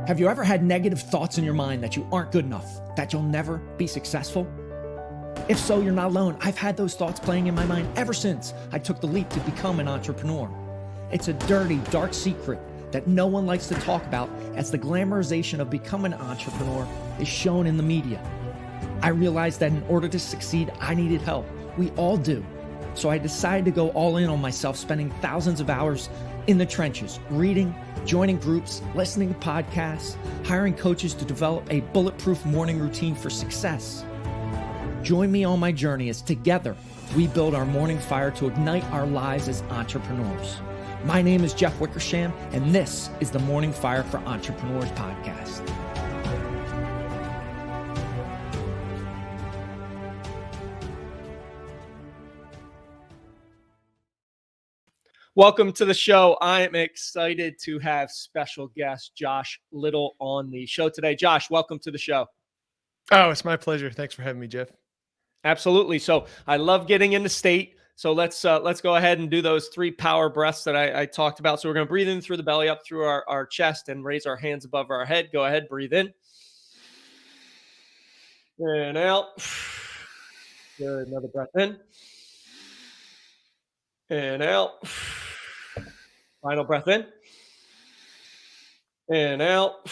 Have you ever had negative thoughts in your mind that you aren't good enough, that you'll never be successful? If so, you're not alone. I've had those thoughts playing in my mind ever since I took the leap to become an entrepreneur. It's a dirty, dark secret that no one likes to talk about, as the glamorization of becoming an entrepreneur is shown in the media. I realized that in order to succeed, I needed help. We all do. So I decided to go all in on myself, spending thousands of hours in the trenches, reading, joining groups, listening to podcasts, hiring coaches to develop a bulletproof morning routine for success. Join me on my journey as together we build our morning fire to ignite our lives as entrepreneurs. My name is Jeff Wickersham, and this is the Morning Fire for Entrepreneurs podcast. Welcome to the show. I am excited to have special guest Josh Little on the show today. Josh, welcome to the show. Oh, it's my pleasure. Thanks for having me, Jeff. Absolutely. So I love getting into state. So let's go ahead and do those 3 power breaths that I talked about. So we're going to breathe in through the belly, up through our chest, and raise our hands above our head. Go ahead, breathe in. And out. Good. Another breath in. And out. Final breath in. And out.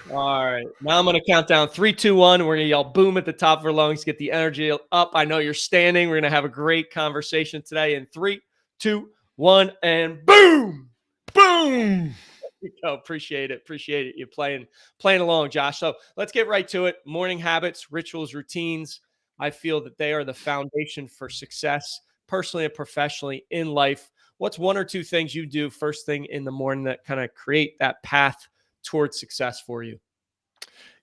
All right. Now I'm going to count down 3, 2, 1. We're going to yell boom at the top of our lungs, get the energy up. I know you're standing. We're going to have a great conversation today in 3, 2, 1, and boom. Boom. Appreciate it. Appreciate it. You're playing along, Josh. So let's get right to it. Morning habits, rituals, routines. I feel that they are the foundation for success, personally and professionally in life. What's 1 or 2 things you do first thing in the morning that kind of create that path towards success for you?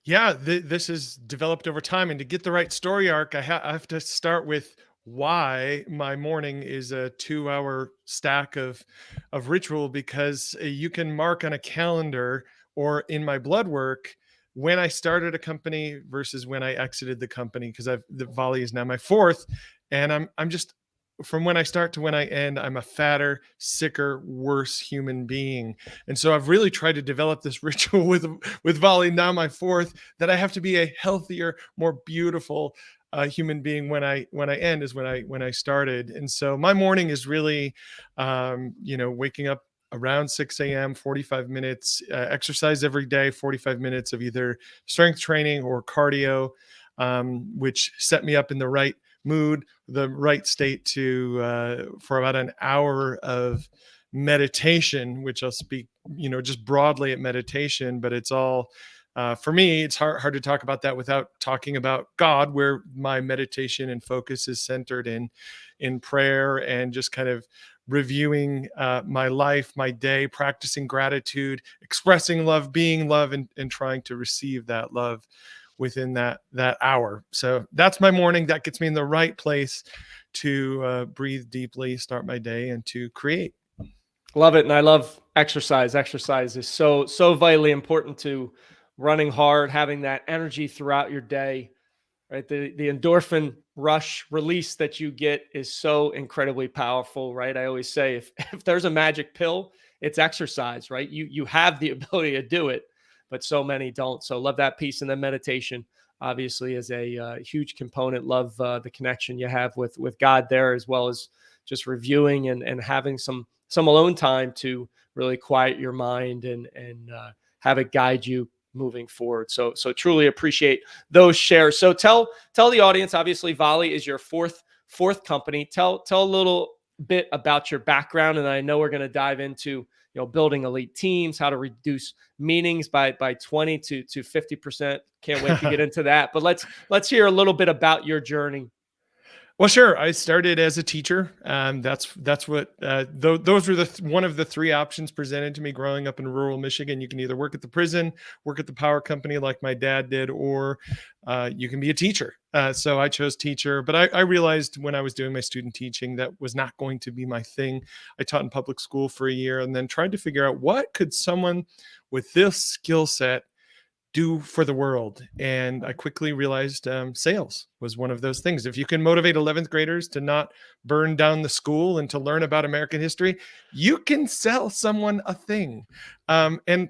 Yeah, this is developed over time. And to get the right story arc, I have to start with why my morning is a 2-hour stack of ritual, because you can mark on a calendar or in my blood work when I started a company versus when I exited the company, because the Volley is now my 4th. And I'm just, from when I start to when I end, I'm a fatter, sicker, worse human being. And so I've really tried to develop this ritual with Volley, now my 4th, that I have to be a healthier, more beautiful human being when I end is when I started. And so my morning is really, waking up around 6 a.m., 45 minutes, exercise every day, 45 minutes of either strength training or cardio, which set me up in the right mood, the right state to for about an hour of meditation, which I'll speak, just broadly at meditation, but it's all for me. It's hard to talk about that without talking about God, where my meditation and focus is centered in prayer and just kind of reviewing my life, my day, practicing gratitude, expressing love, being love, and trying to receive that love within that hour. So that's my morning. That gets me in the right place to breathe deeply, start my day, and to create. Love it. And I love exercise. Exercise is so vitally important to running hard, having that energy throughout your day, right? The endorphin rush release that you get is so incredibly powerful, right? I always say if there's a magic pill, it's exercise, right? You have the ability to do it, but so many don't. So love that piece. And then meditation obviously is a huge component. Love the connection you have with God there, as well as just reviewing and having some alone time to really quiet your mind and have it guide you moving forward. So truly appreciate those shares. So tell the audience, obviously Volley is your fourth company. Tell a little bit about your background. And I know we're going to dive into, building elite teams, how to reduce meetings by 20 to 50%. Can't wait to get into that. But let's hear a little bit about your journey. Well, sure. I started as a teacher. That's what those were one of the 3 options presented to me growing up in rural Michigan. You can either work at the prison, work at the power company like my dad did, or you can be a teacher. So I chose teacher, but I realized when I was doing my student teaching that was not going to be my thing. I taught in public school for a year and then tried to figure out what could someone with this skill set do for the world. And I quickly realized sales was one of those things. If you can motivate 11th graders to not burn down the school and to learn about American history, you can sell someone a thing. And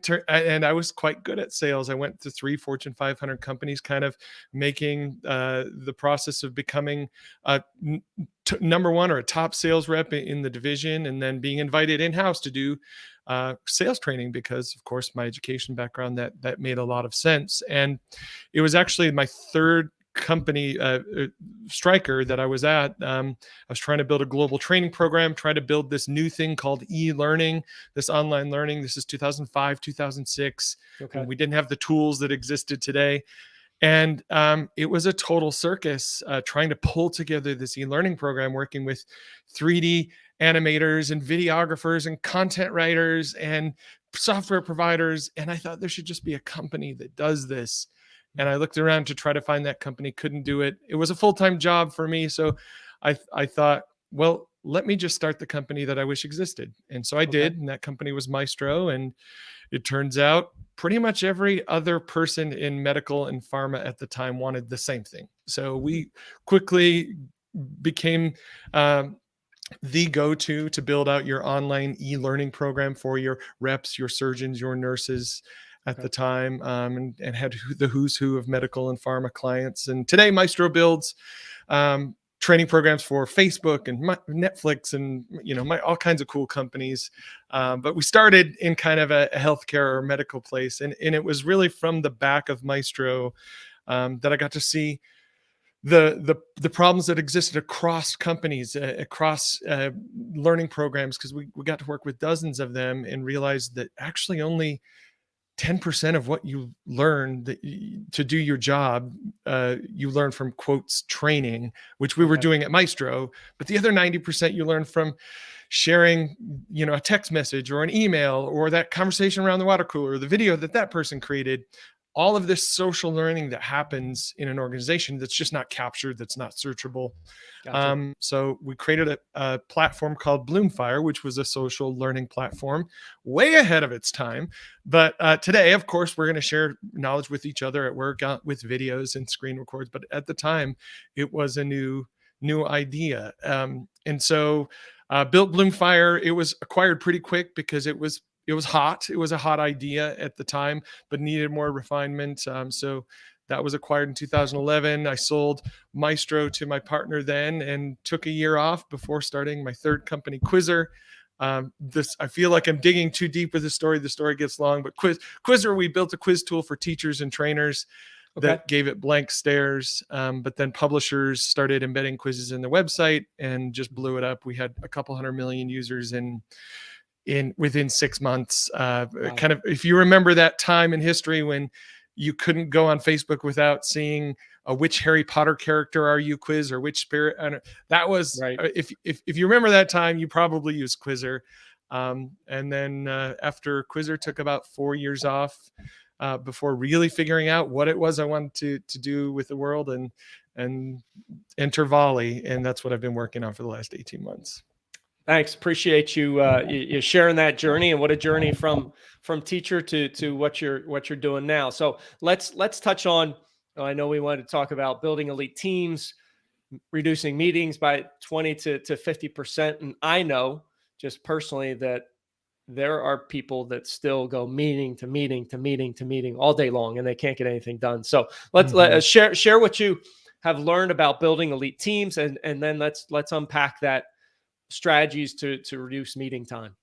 I was quite good at sales. I went to 3 Fortune 500 companies, kind of making the process of becoming number one or a top sales rep in the division, and then being invited in-house to do sales training, because of course my education background, that made a lot of sense. And it was actually my third company, Striker, that I was at. I was trying to build a global training program, trying to build this new thing called e-learning, this online learning. This is 2005, 2006. Okay. When we didn't have the tools that existed today. And it was a total circus trying to pull together this e-learning program, working with 3D animators and videographers and content writers and software providers. And I thought there should just be a company that does this. And I looked around to try to find that company, couldn't do it. It was a full-time job for me. So I thought, well, let me just start the company that I wish existed. And so I did. And that company was Maestro. And it turns out pretty much every other person in medical and pharma at the time wanted the same thing. So we quickly became the go-to to build out your online e-learning program for your reps, your surgeons, your nurses at the time, and had the who's who of medical and pharma clients. And today Maestro builds training programs for Facebook and Netflix and, all kinds of cool companies. But we started in kind of a healthcare or medical place. And it was really from the back of Maestro that I got to see the problems that existed across companies, across learning programs, because we got to work with dozens of them and realized that actually only 10% of what you learn to do your job, you learn from quotes training, which we were doing at Maestro. But the other 90% you learn from sharing, a text message or an email or that conversation around the water cooler, the video that person created. All of this social learning that happens in an organization that's just not captured, that's not searchable. Gotcha. So we created a platform called Bloomfire, which was a social learning platform way ahead of its time. But today, of course, we're going to share knowledge with each other at work with videos and screen records. But at the time, it was a new idea. And so built Bloomfire. It was acquired pretty quick because it was hot. It was a hot idea at the time, but needed more refinement. So that was acquired in 2011. I sold Maestro to my partner then and took a year off before starting my third company, Quizzer. I feel like I'm digging too deep with the story. The story gets long, but Quizzer, we built a quiz tool for teachers and trainers that gave it blank stares. But then publishers started embedding quizzes in the website and just blew it up. We had a couple 100 million users within 6 months. Wow. Kind of, if you remember that time in history when you couldn't go on Facebook without seeing a which Harry Potter character are you quiz or which spirit. That was, right. If you remember that time, you probably used Quizzer. And then after Quizzer took about 4 years off before really figuring out what it was I wanted to do with the world, and enter Volley. And that's what I've been working on for the last 18 months. Thanks. Appreciate you sharing that journey, and what a journey from teacher to what you're doing now. So let's touch on. I know we wanted to talk about building elite teams, reducing meetings by 20 to 50%, and I know just personally that there are people that still go meeting to meeting to meeting to meeting all day long, and they can't get anything done. So let's share what you have learned about building elite teams, and then let's unpack that. Strategies to reduce meeting time.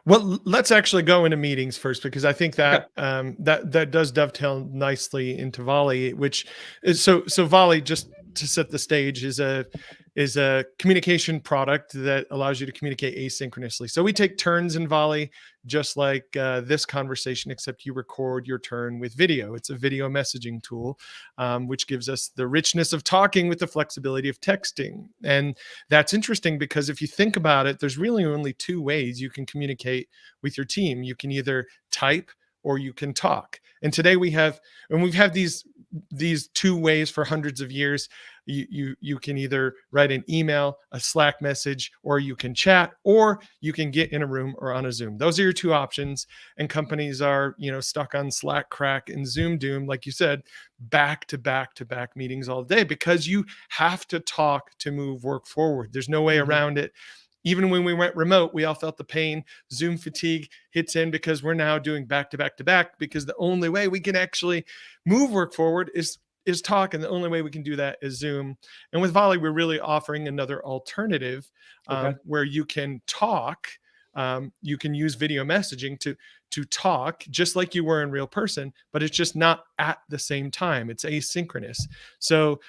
Well, let's actually go into meetings first, because I think that that does dovetail nicely into Volley, which is so Volley, just to set the stage, is a communication product that allows you to communicate asynchronously. So we take turns in Volley, just like this conversation, except you record your turn with video. It's a video messaging tool, which gives us the richness of talking with the flexibility of texting. And that's interesting because if you think about it, there's really only two ways you can communicate with your team. You can either type or you can talk. And today we've had these two ways for hundreds of years. You can either write an email, a Slack message, or you can chat, or you can get in a room or on a Zoom. Those are your two options. And companies are, stuck on Slack crack and Zoom doom, like you said, back to back to back meetings all day, because you have to talk to move work forward. There's no way Mhm. around it. Even when we went remote, we all felt the pain. Zoom fatigue hits in because we're now doing back to back to back, because the only way we can actually move work forward is talk, and the only way we can do that is Zoom. And with Volley, we're really offering another alternative, Okay. where you can talk. You can use video messaging to talk just like you were in real person, but it's just not at the same time. It's asynchronous. So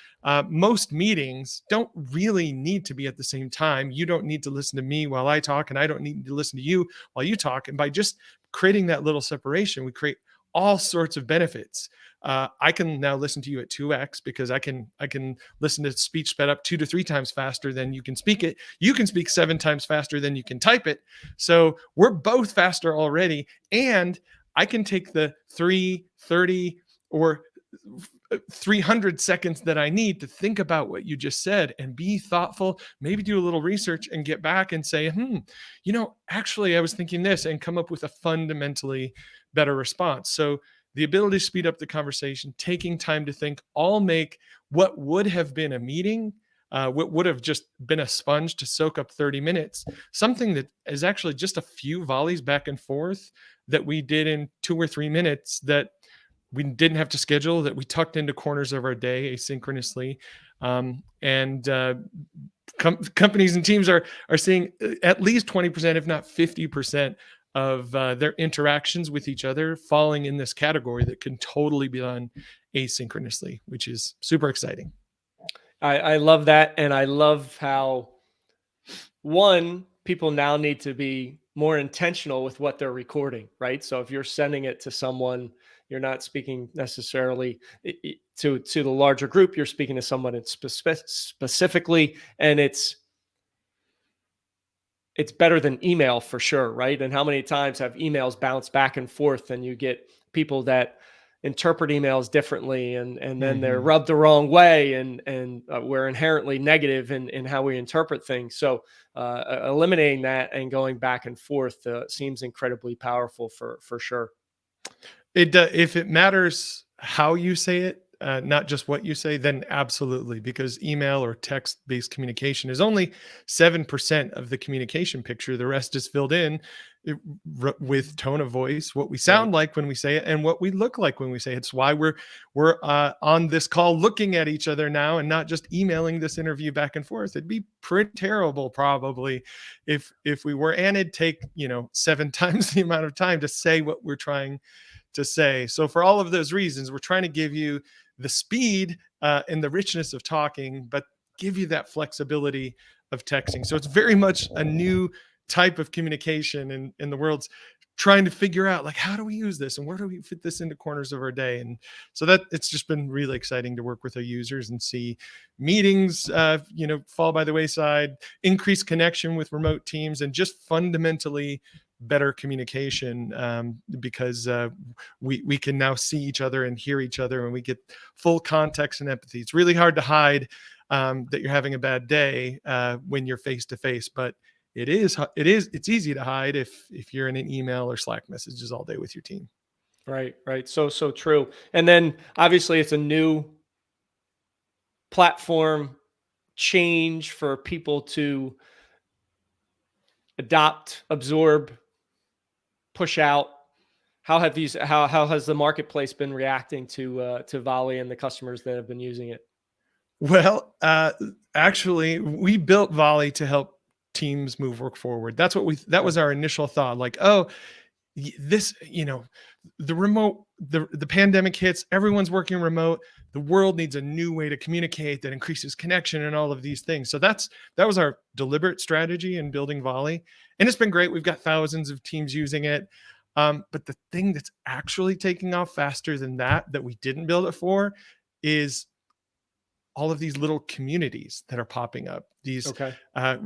most meetings don't really need to be at the same time. You don't need to listen to me while I talk, and I don't need to listen to you while you talk. And by just creating that little separation, we create all sorts of benefits. I can now listen to you at 2x, because I can listen to speech sped up 2 to 3 times faster than you can speak it. You can speak 7 times faster than you can type it. So we're both faster already, and I can take the 330 or 300 seconds that I need to think about what you just said and be thoughtful, maybe do a little research and get back and say, actually, I was thinking this, and come up with a fundamentally better response. So the ability to speed up the conversation, taking time to think, all make what would have been a meeting, what would have just been a sponge to soak up 30 minutes, something that is actually just a few volleys back and forth that we did in 2 or 3 minutes, that we didn't have to schedule, that we tucked into corners of our day asynchronously. And companies and teams are seeing at least 20%, if not 50%, of their interactions with each other falling in this category that can totally be done asynchronously, which is super exciting. I love that. And I love how, one, people now need to be more intentional with what they're recording, right? So if you're sending it to someone, you're not speaking necessarily to the larger group. You're speaking to someone specifically, and it's better than email for sure, right? And how many times have emails bounced back and forth, and you get people that interpret emails differently, and then they're Mhm. rubbed the wrong way, and we're inherently negative in how we interpret things. So eliminating that and going back and forth seems incredibly powerful for sure. If it matters how you say it, not just what you say, then absolutely, because email or text-based communication is only 7% of the communication picture. The rest is filled in with tone of voice, what we Right. sound like when we say it, and what we look like when we say it. It's why we're on this call looking at each other now, and not just emailing this interview back and forth. It'd be pretty terrible probably if we were, and it'd take 7 times the amount of time to say what we're trying to say. So for all of those reasons, we're trying to give you the speed and the richness of talking, but give you that flexibility of texting. So it's very much a new type of communication, and the world's trying to figure out, like, how do we use this and where do we fit this into corners of our day. And so that it's just been really exciting to work with our users and see meetings fall by the wayside, increase connection with remote teams, and just fundamentally better communication, because we can now see each other and hear each other, and we get full context and empathy. It's really hard to hide that you're having a bad day when you're face to face, but it's easy to hide if you're in an email or Slack messages all day with your team. Right, right. So true. And then obviously it's a new platform change for people to adopt, absorb, push out. How has the marketplace been reacting to Volley and the customers that have been using it? Well, actually, we built Volley to help teams move work forward. That Okay. was our initial thought. Like, oh, this, the remote, the pandemic hits, everyone's working remote. The world needs a new way to communicate that increases connection and all of these things. So that was our deliberate strategy in building Volley, and it's been great. We've got thousands of teams using it. But the thing that's actually taking off faster than that we didn't build it for is all of these little communities that are popping up. These, Okay.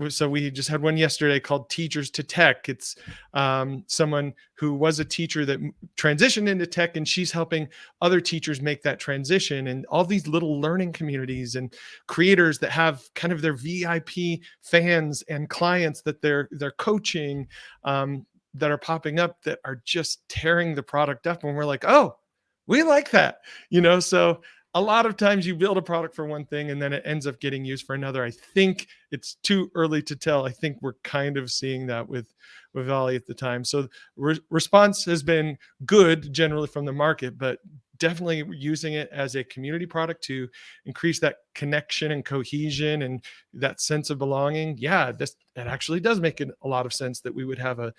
so we just had one yesterday called Teachers to Tech. It's someone who was a teacher that transitioned into tech, and she's helping other teachers make that transition. And all these little learning communities and creators that have kind of their VIP fans and clients that they're coaching, that are popping up, that are just tearing the product up. And we're like, oh, we like that, so a lot of times you build a product for one thing and then it ends up getting used for another. I think it's too early to tell. I think we're kind of seeing that with Volley at the time. So response has been good generally from the market, but definitely using it as a community product to increase that connection and cohesion and that sense of belonging. Yeah, it actually does make a lot of sense that we would have a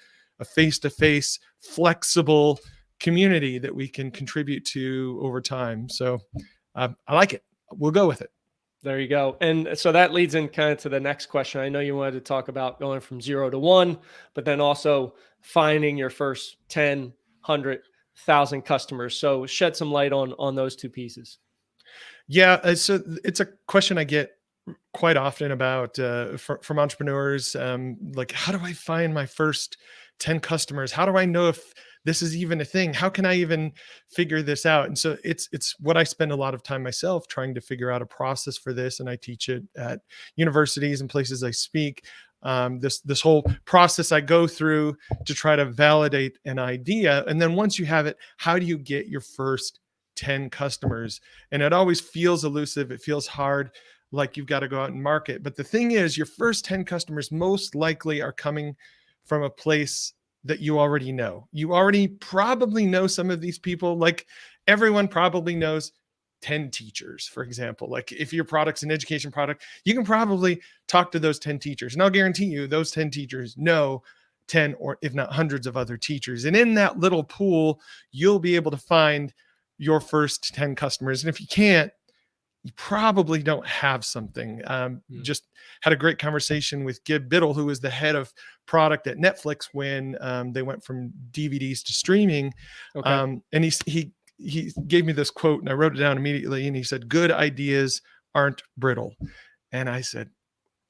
face-to-face flexible community that we can contribute to over time. So I like it. We'll go with it. There you go. And so that leads in kind of to the next question. I know you wanted to talk about going from 0 to 1, but then also finding your first 10, 100,000 customers. So shed some light on those two pieces. Yeah. So it's a question I get quite often about from entrepreneurs. Like, how do I find my first 10 customers? How do I know if this is even a thing? How can I even figure this out? And so it's what I spend a lot of time myself trying to figure out a process for this. And I teach it at universities and places I speak. This whole process I go through to try to validate an idea. And then once you have it, how do you get your first 10 customers? And it always feels elusive. It feels hard, like you've got to go out and market. But the thing is, your first 10 customers most likely are coming from a place that you already know. You already probably know some of these people. Like, everyone probably knows 10 teachers, for example. Like, if your product's an education product, you can probably talk to those 10 teachers. And I'll guarantee you those 10 teachers know 10 or if not hundreds of other teachers. And in that little pool, you'll be able to find your first 10 customers. And if you can't, you probably don't have something. Just had a great conversation with Gib Biddle, who was the head of product at Netflix when they went from DVDs to streaming. Okay. And he gave me this quote, and I wrote it down immediately. And he said, "Good ideas aren't brittle." And I said,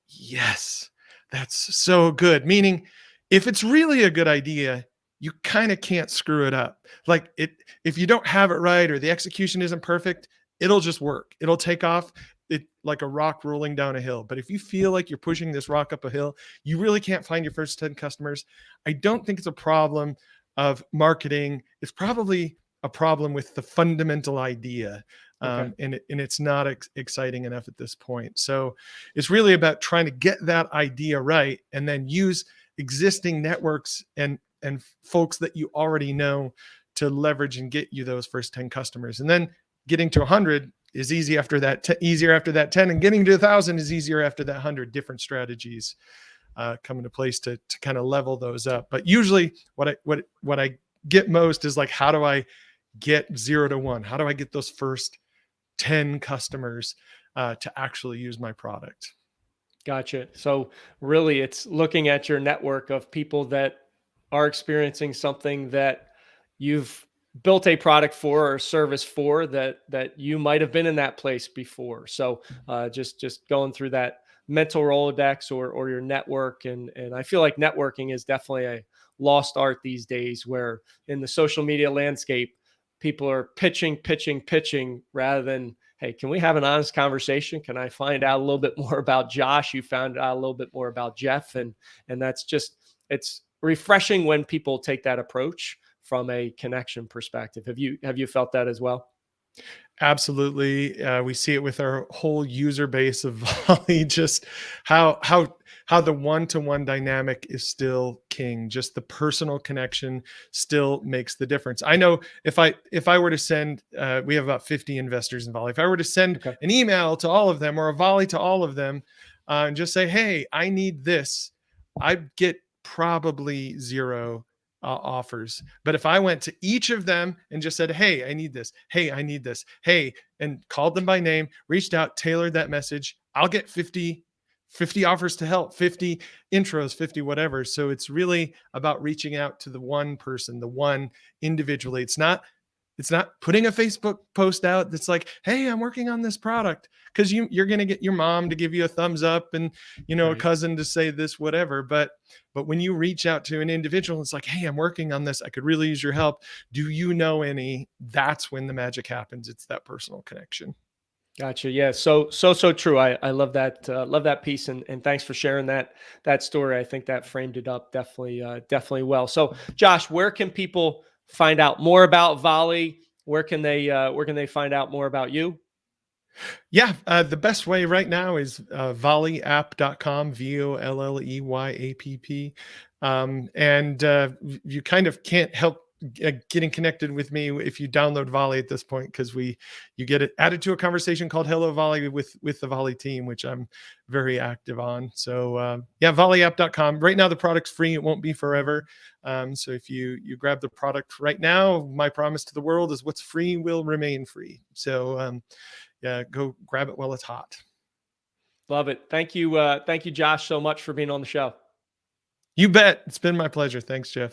yes, that's so good. Meaning, if it's really a good idea, you kind of can't screw it up. Like, if you don't have it right or the execution isn't perfect, it'll just work. It'll take off like a rock rolling down a hill. But if you feel like you're pushing this rock up a hill, you really can't find your first 10 customers. I don't think it's a problem of marketing. It's probably a problem with the fundamental idea. Okay. And it's not exciting enough at this point. So it's really about trying to get that idea right and then use existing networks and folks that you already know to leverage and get you those first 10 customers. And then getting to 100 is easy after that, easier after that 10, and getting to 1,000 is easier after that 100. Different strategies come into place to kind of level those up. But usually what I get most is like, how do I get 0 to 1? How do I get those first 10 customers to actually use my product? Gotcha. So really it's looking at your network of people that are experiencing something that you've built a product for or service for, that you might have been in that place before. So just going through that mental Rolodex or your network. And I feel like networking is definitely a lost art these days, where in the social media landscape, people are pitching rather than, hey, can we have an honest conversation? Can I find out a little bit more about Josh? You found out a little bit more about Jeff. And that's just, it's refreshing when people take that approach from a connection perspective. Have you felt that as well? Absolutely. We see it with our whole user base of Volley, just how the one-to-one dynamic is still king. Just the personal connection still makes the difference. I know if I were to send, we have about 50 investors in Volley. If I were to send Okay. an email to all of them or a Volley to all of them, and just say, hey, I need this, I'd get probably 0 offers. But if I went to each of them and just said, hey, I need this, hey, I need this, hey, and called them by name, reached out, tailored that message, I'll get 50 offers to help, 50 intros, 50 whatever. So it's really about reaching out to the one person, the one individually. It's It's not putting a Facebook post out that's like, hey, I'm working on this product, because you're going to get your mom to give you a thumbs up and, a Right. cousin to say this, whatever. But when you reach out to an individual, it's like, hey, I'm working on this. I could really use your help. Do you know any? That's when the magic happens. It's that personal connection. Gotcha. Yeah. So true. I love that piece, and thanks for sharing that story. I think that framed it up definitely well. So Josh, where can people find out more about Volley? Where can they find out more about you? Yeah, the best way right now is volleyapp.com, VOLLEYAPP. And you kind of can't help getting connected with me if you download Volley at this point, because you get it added to a conversation called Hello Volley with the Volley team, which I'm very active on. So yeah, volleyapp.com. Right now the product's free. It won't be forever. So if you grab the product right now, my promise to the world is what's free will remain free. So yeah, go grab it while it's hot. Love it. Thank you, Josh, so much for being on the show. You bet. It's been my pleasure. Thanks, Jeff.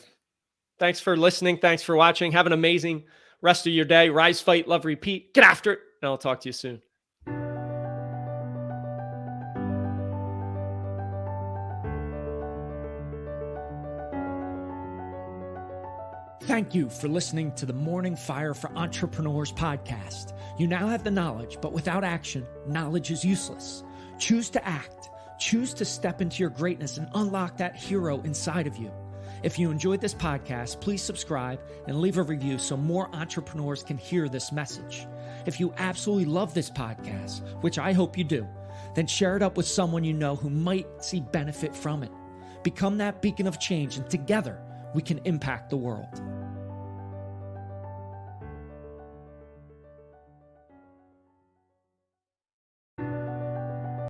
Thanks for listening. Thanks for watching. Have an amazing rest of your day. Rise, fight, love, repeat. Get after it. And I'll talk to you soon. Thank you for listening to the Morning Fire for Entrepreneurs podcast. You now have the knowledge, but without action, knowledge is useless. Choose to act. Choose to step into your greatness and unlock that hero inside of you. If you enjoyed this podcast, please subscribe and leave a review so more entrepreneurs can hear this message. If you absolutely love this podcast, which I hope you do, then share it up with someone you know who might see benefit from it. Become that beacon of change, and together we can impact the world.